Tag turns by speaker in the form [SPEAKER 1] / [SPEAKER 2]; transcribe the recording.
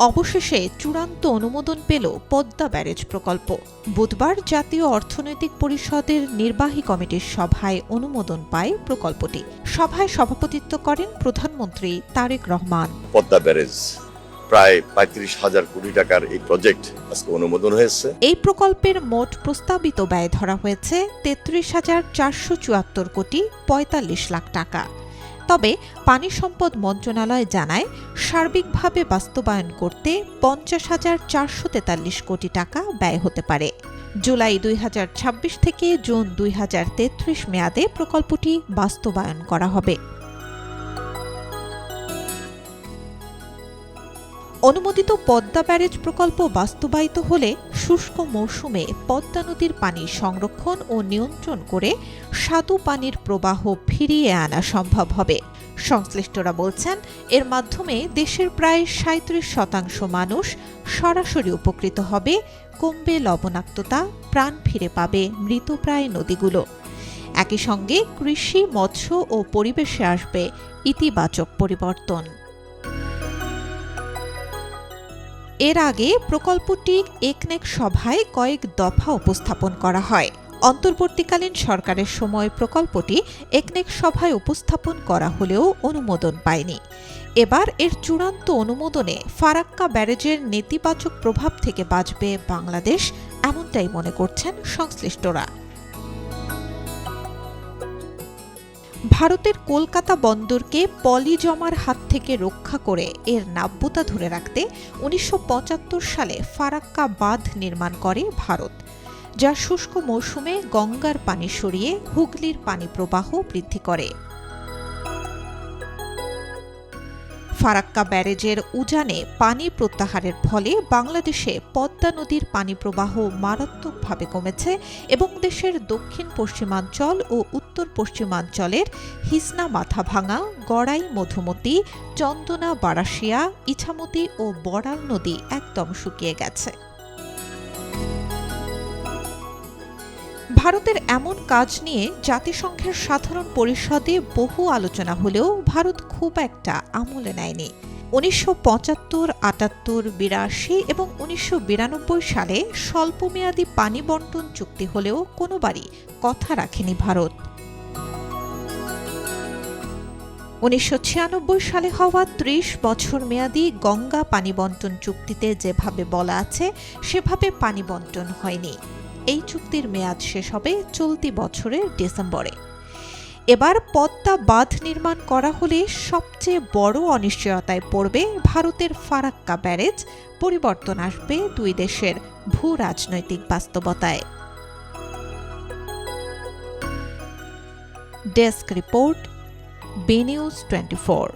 [SPEAKER 1] অবশেষে চূড়ান্ত অনুমোদন পেল পদ্মা ব্যারেজ প্রকল্প। বুধবার জাতীয় অর্থনৈতিক পরিষদের নির্বাহী কমিটির সভায় অনুমোদন পায় প্রকল্পটি। সভায় সভাপতিত্ব করেন প্রধানমন্ত্রী তারেক রহমান।
[SPEAKER 2] পদ্মা ব্যারেজ প্রায় ৩৫,০০০ কোটি টাকার এই প্রজেক্ট আজকে অনুমোদন হয়েছে।
[SPEAKER 1] এই প্রকল্পের মোট প্রস্তাবিত ব্যয় ধরা হয়েছে ৩৩,৪৭৪ কোটি ৪৫ লাখ টাকা। তবে পানি সম্পদ মন্ত্রণালয় জানায়, সার্বিকভাবে বাস্তবায়ন করতে ৫০,৪৪৩ কোটি টাকা ব্যয় হতে পারে। জুলাই ২০২৬ থেকে জুন ২০৩৩ মেয়াদে প্রকল্পটি বাস্তবায়ন করা হবে। অনুমোদিত পদ্মা ব্যারেজ প্রকল্প বাস্তবায়িত হলে শুষ্ক মৌসুমে পদ্মা নদীর পানি সংরক্ষণ ও নিয়ন্ত্রণ করে স্বাদু পানির প্রবাহ ফিরিয়ে আনা সম্ভব হবে। সংশ্লিষ্টরা বলছেন, এর মাধ্যমে দেশের প্রায় ৩৭% মানুষ সরাসরি উপকৃত হবে, কমবে লবণাক্ততা, প্রাণ ফিরে পাবে মৃতপ্রায় নদীগুলো। একই সঙ্গে কৃষি, মৎস্য ও পরিবেশে আসবে ইতিবাচক পরিবর্তন। এর আগে প্রকল্পটি একনেক সভায় কয়েক দফা উপস্থাপন করা হয়। অন্তর্বর্তীকালীন সরকারের সময় প্রকল্পটি একনেক সভায় উপস্থাপন করা হলেও অনুমোদন পায়নি। এবার এর চূড়ান্ত অনুমোদনে ফারাক্কা ব্যারেজের নেতিবাচক প্রভাব থেকে বাঁচবে বাংলাদেশ, এমনটাই মনে করছেন সংশ্লিষ্টরা। ভারতের কলকাতা বন্দরকে পলি জমার হাত থেকে রক্ষা করে এর নাব্যতা ধরে রাখতে ১৯৭৫ সালে ফারাক্কা বাঁধ নির্মাণ করে ভারত, যা শুষ্ক মৌসুমে গঙ্গার পানি সরিয়ে হুগলির পানি প্রবাহ বৃদ্ধি করে। ফারাক্কা ব্যারেজের উজানে পানি প্রত্যাহারের ফলে বাংলাদেশে পদ্মা নদীর পানি প্রবাহ মারাত্মকভাবে কমেছে এবং দেশের দক্ষিণ পশ্চিমাঞ্চল ও উত্তর পশ্চিমাঞ্চলের হিসনা মাথাভাঙা, গড়াই, মধুমতি, চন্দনা, বারাশিয়া, ইছামতি ও বড়াল নদী একদম শুকিয়ে গেছে। ভারতের এমন কাজ নিয়ে জাতিসংঘের সাধারণ পরিষদে বহু আলোচনা হলেও ভারত খুব একটা আমলে নেয়নি। ১৯৭৫, ৭৮, ৮২ এবং ১৯৯২ সালে স্বল্পমেয়াদী পানি বন্টন চুক্তি হলেও কোনোবারই কথা রাখেনি ভারত। ১৯৯৬ সালে হওয়া ৩০ বছর মেয়াদী গঙ্গা পানি বন্টন চুক্তিতে যেভাবে বলা আছে, সেভাবে পানি বন্টন হয়নি। এই চুক্তির মেয়াদ শেষ হবে চলতি বছরের ডিসেম্বরে। এবার পদ্মা বাঁধ নির্মাণ করা হলে সবচেয়ে বড় অনিশ্চয়তায় পড়বে ভারতের ফারাক্কা ব্যারেজ। পরিবর্তন আসবে দুই দেশের ভূ রাজনৈতিক বাস্তবতায়। Desk report, B News 24।